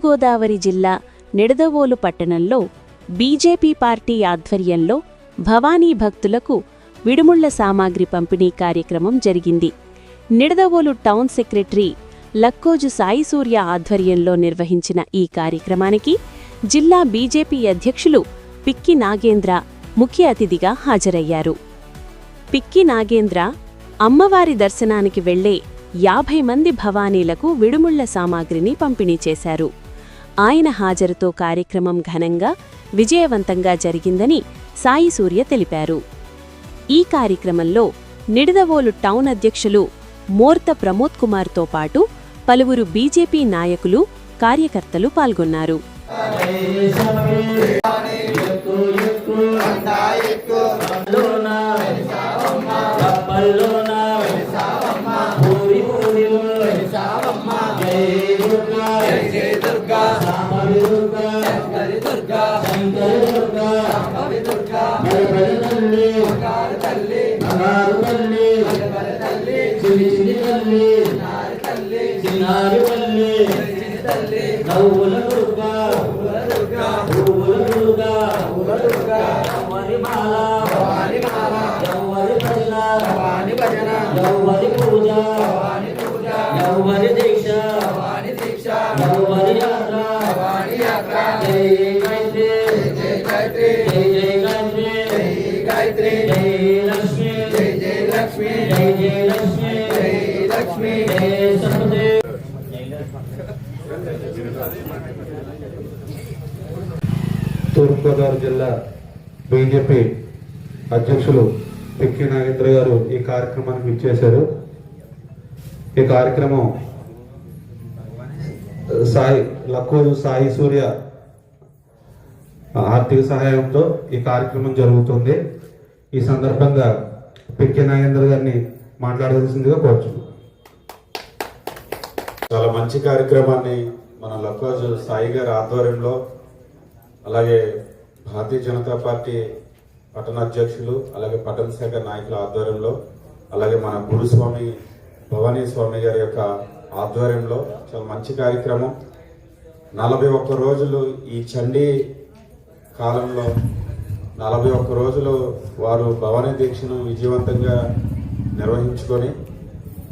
తూర్పుగోదావరి జిల్లా నిడదవోలు పట్టణంలో BJP party ఆధ్వర్యంలో భవానీ భక్తులకు విడుముళ్ల సామాగ్రి పంపిణీ కార్యక్రమం జరిగింది. నిడదవోలు టౌన్ సెక్రటరీ లక్కోజు సాయి సూర్య ఆధ్వర్యంలో నిర్వహించిన ఈ కార్యక్రమానికి జిల్లా బీజేపీ అధ్యక్షులు పిక్కి నాగేంద్ర ముఖ్య అతిథిగా హాజరయ్యారు. పిక్కి నాగేంద్ర అమ్మవారి దర్శనానికి వెళ్లే 50 మంది భవానీలకు విడుముళ్ల సామాగ్రిని పంపిణీ చేశారు. ఆయన హాజరుతో కార్యక్రమం ఘనంగా విజయవంతంగా జరిగిందని సాయి సూర్య తెలిపారు. ఈ కార్యక్రమంలో నిడదవోలు టౌన్ అధ్యక్షులు మోర్త ప్రమోద్ కుమార్తో పాటు పలువురు బీజేపీ నాయకులు, కార్యకర్తలు పాల్గొన్నారు. తూర్పుగోదావరి జిల్లా బీజేపీ అధ్యక్షులు పిక్కి నాగేంద్ర గారు ఈ కార్యక్రమానికి ఇచ్చేశారు. ఈ కార్యక్రమం లక్కోజు సాయి సూర్య ఆర్థిక సహాయంతో ఈ కార్యక్రమం జరుగుతుంది. ఈ సందర్భంగా పిక్కి నాగేంద్ర గారిని మాట్లాడవలసిందిగా కోరుచున్నాను. చాలా మంచి కార్యక్రమాన్ని మన లక్కోజు సాయి గారి ఆధ్వర్యంలో, అలాగే భారతీయ జనతా పార్టీ పట్టణ అధ్యక్షులు, అలాగే పట్టణ శాఖ నాయకుల ఆధ్వర్యంలో, అలాగే మన గురుస్వామి భవానీ స్వామి గారి యొక్క ఆధ్వర్యంలో చాలా మంచి కార్యక్రమం. 41 రోజులు ఈ చండీ కాలంలో 41 రోజులు వారు భవానీ దీక్షను విజయవంతంగా నిర్వహించుకొని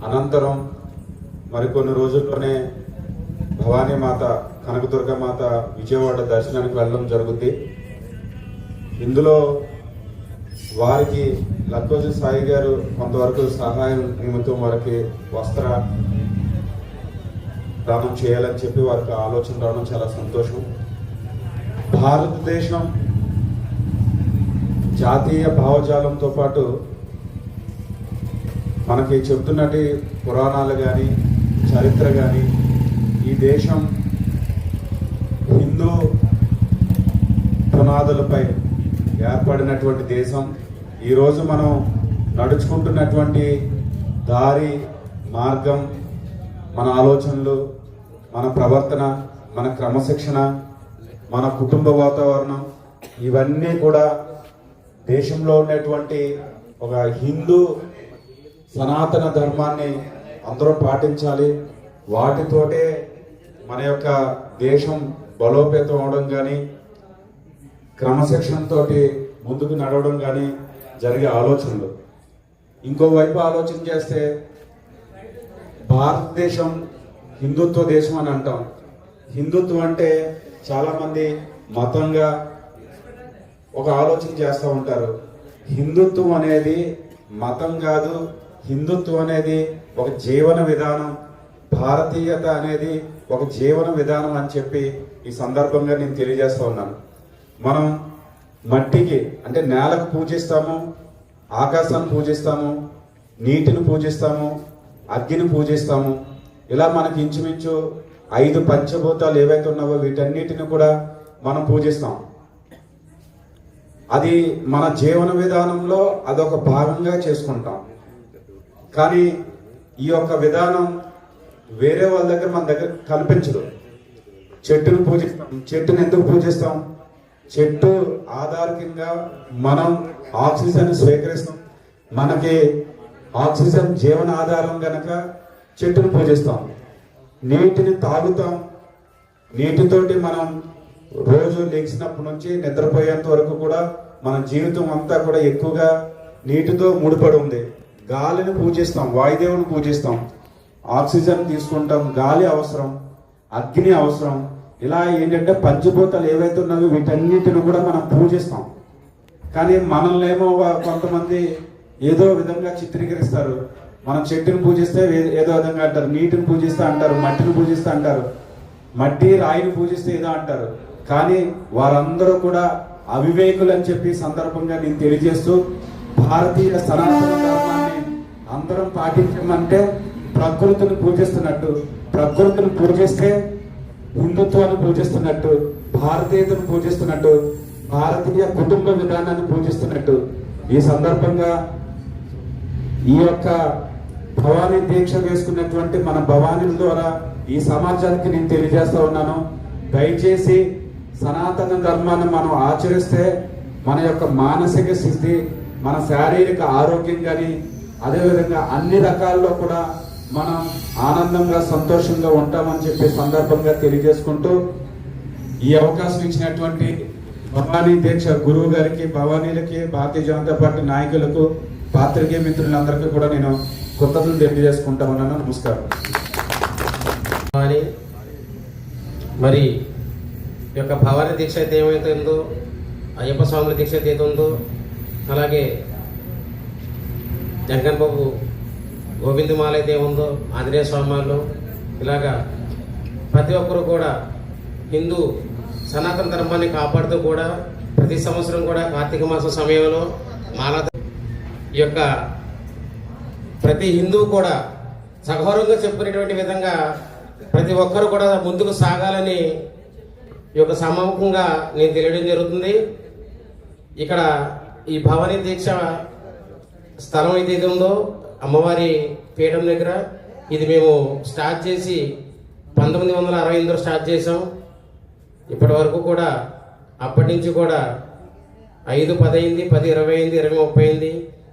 అనంతరం మరికొన్ని రోజుల్లోనే భవానీ మాత, కనకదుర్గ మాత విజయవాడ దర్శనానికి వెళ్ళడం జరుగుద్ది. ఇందులో వారికి లక్కోజు సాయి గారు కొంతవరకు సహాయం నిమిత్తం వారికి వస్త్ర దానం చేయాలని చెప్పి వారికి ఆలోచన రావడం చాలా సంతోషం. భారతదేశం జాతీయ భావజాలంతో పాటు మనకి చెప్తున్నట్టు పురాణాలు కానీ, చరిత్ర కానీ, ఈ దేశం హిందూ పునాదులపై ఏర్పడినటువంటి దేశం. ఈరోజు మనం నడుచుకుంటున్నటువంటి దారి, మార్గం, మన ఆలోచనలు, మన ప్రవర్తన, మన క్రమశిక్షణ, మన కుటుంబ వాతావరణం, ఇవన్నీ కూడా దేశంలో ఉన్నటువంటి ఒక హిందూ సనాతన ధర్మాన్ని అందరూ పాటించాలి. వాటితోటే మన యొక్క దేశం బలోపేతం అవడం కానీ, క్రమశిక్షణతో ముందుకు నడవడం కానీ జరిగే ఆలోచనలు. ఇంకోవైపు ఆలోచన చేస్తే భారతదేశం హిందుత్వ దేశం అని అంటాం. హిందుత్వం అంటే చాలామంది మతంగా ఒక ఆలోచన చేస్తూ ఉంటారు. హిందుత్వం అనేది మతం కాదు, హిందుత్వం అనేది ఒక జీవన విధానం, భారతీయత అనేది ఒక జీవన విధానం అని చెప్పి ఈ సందర్భంగా నేను తెలియజేస్తూ ఉన్నాను. మనం మట్టికి అంటే నేలకు పూజిస్తాము, ఆకాశాన్ని పూజిస్తాము, నీటిని పూజిస్తాము, అగ్గిని పూజిస్తాము. ఇలా మనకి ఇంచుమించు 5 పంచభూతాలు ఏవైతే ఉన్నావో వీటన్నిటిని కూడా మనం పూజిస్తాం. అది మన జీవన విధానంలో అదొక భాగంగా చేసుకుంటాం. కానీ ఈ యొక్క విధానం వేరే వాళ్ళ దగ్గర మన దగ్గర కనిపించదు. చెట్టును పూజిస్తాం. చెట్టును ఎందుకు పూజిస్తాం? చెట్టు ఆధారికంగా మనం ఆక్సిజన్ స్వీకరిస్తాం. మనకి ఆక్సిజన్ జీవన ఆధారం గనక చెట్టును పూజిస్తాం. నీటిని తాగుతాం. నీటితోటి మనం రోజు లెగిసినప్పటి నుంచి నిద్రపోయేంత వరకు కూడా మన జీవితం అంతా కూడా ఎక్కువగా నీటితో ముడిపడి ఉంది. గాలిని పూజిస్తాం, వాయుదేవుని పూజిస్తాం, ఆక్సిజన్ తీసుకుంటాం, గాలి అవసరం, అగ్ని అవసరం. ఇలా ఏంటంటే పంచభూతాలు ఏవైతే ఉన్నాయో వీటన్నిటిని కూడా మనం పూజిస్తాం. కానీ మనల్ని ఏమో కొంతమంది ఏదో విధంగా చిత్రీకరిస్తారు. మనం చెట్టుని పూజిస్తే ఏదో విధంగా అంటారు, నీటిని పూజిస్తే అంటారు, మట్టిని పూజిస్తే అంటారు, మట్టి రాయిని పూజిస్తే ఏదో అంటారు. కానీ వారందరూ కూడా అవివేకులు అని చెప్పి సందర్భంగా నేను తెలియజేస్తూ, భారతీయ సనాతన ధర్మాన్ని అందరం పాటించమంటే ప్రకృతిని పూజిస్తున్నట్టు, ప్రకృతిని పూజిస్తే హిందుత్వాన్ని పూజిస్తున్నట్టు, భారతీయతను పూజిస్తున్నట్టు, భారతీయ కుటుంబ విధానాన్ని పూజిస్తున్నట్టు. ఈ సందర్భంగా ఈ యొక్క భవానీ దీక్ష వేసుకున్నటువంటి మన భవానీల ద్వారా ఈ సమాజానికి నేను తెలియజేస్తా ఉన్నాను. దయచేసి సనాతన ధర్మాన్ని మనం ఆచరిస్తే మన యొక్క మానసిక స్థితి, మన శారీరక ఆరోగ్యం కానీ అదేవిధంగా అన్ని రకాల్లో కూడా మనం ఆనందంగా సంతోషంగా ఉంటామని చెప్పి సందర్భంగా తెలియజేసుకుంటూ, ఈ అవకాశం ఇచ్చినటువంటి భవానీ దీక్ష గురువు గారికి, భవానీలకి, భారతీయ జనతా పార్టీ నాయకులకు, పాత్రికేయ మిత్రులందరికీ కూడా నేను కృతజ్ఞతలు తెలియజేసుకుంటా ఉన్నాను. నమస్కారం. మరి ఈ యొక్క భవానీ దీక్ష అయితే ఏమైతే ఉందో, అయ్యప్ప స్వాముల దీక్ష అయితే ఉందో, అలాగే జంకన్ బాబు గోవిందమాల అయితే ఉందో, ఆంజనేయ స్వామి, ఇలాగా ప్రతి ఒక్కరు కూడా హిందూ సనాతన ధర్మాన్ని కాపాడుతూ కూడా ప్రతి సంవత్సరం కూడా కార్తీక మాసం సమయంలో మాలా ఈ యొక్క ప్రతి హిందువు కూడా సగౌరవంగా చెప్పుకునేటువంటి విధంగా ప్రతి ఒక్కరు కూడా ముందుకు సాగాలని ఈ యొక్క సమాముఖంగా నేను తెలియడం జరుగుతుంది. ఇక్కడ ఈ భవానీ దీక్ష స్థలం అయితే ఇది ఉందో అమ్మవారి పీఠం దగ్గర, ఇది మేము స్టార్ట్ చేసి 1968లో స్టార్ట్ చేసాం. ఇప్పటి వరకు కూడా అప్పటి నుంచి కూడా 5, 10 అయింది, 10, 20 అయింది, 20, 30 అయింది.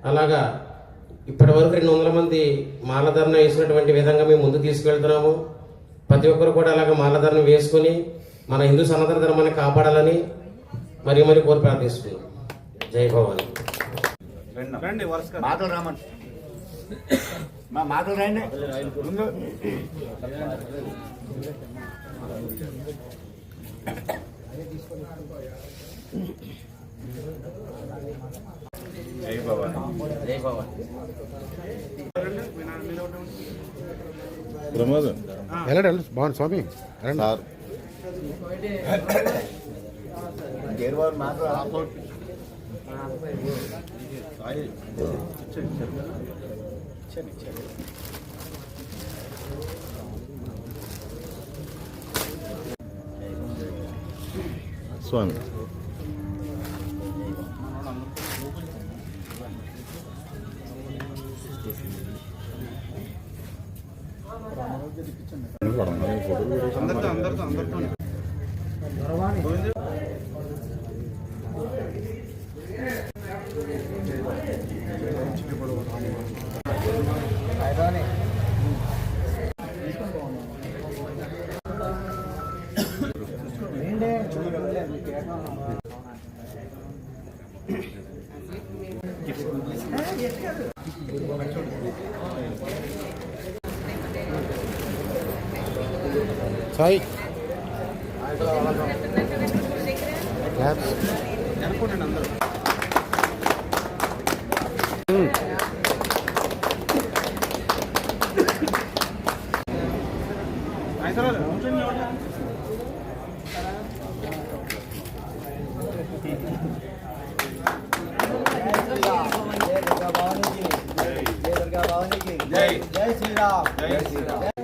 అలాగా ఇప్పటి వరకు 200 మంది మాలధారణ వేసినటువంటి విధంగా మేము ముందుకు తీసుకెళ్తున్నాము. ప్రతి ఒక్కరు కూడా అలాగ మాలధారణ వేసుకొని మన హిందూ సనాతన ధర్మాన్ని కాపాడాలని మరి మరి కోరి ప్రార్థిస్తున్నాం. జై భవాని. మాటలు రామన్ మా మాటలు రండి ముందు. జై భవాని. జై భవాని. ప్రమాదం వెళ్ళండి బాగుంది స్వామి సార్ గేర్వారు మాటలు స్వామి సాయి జై శ్రీరామ్.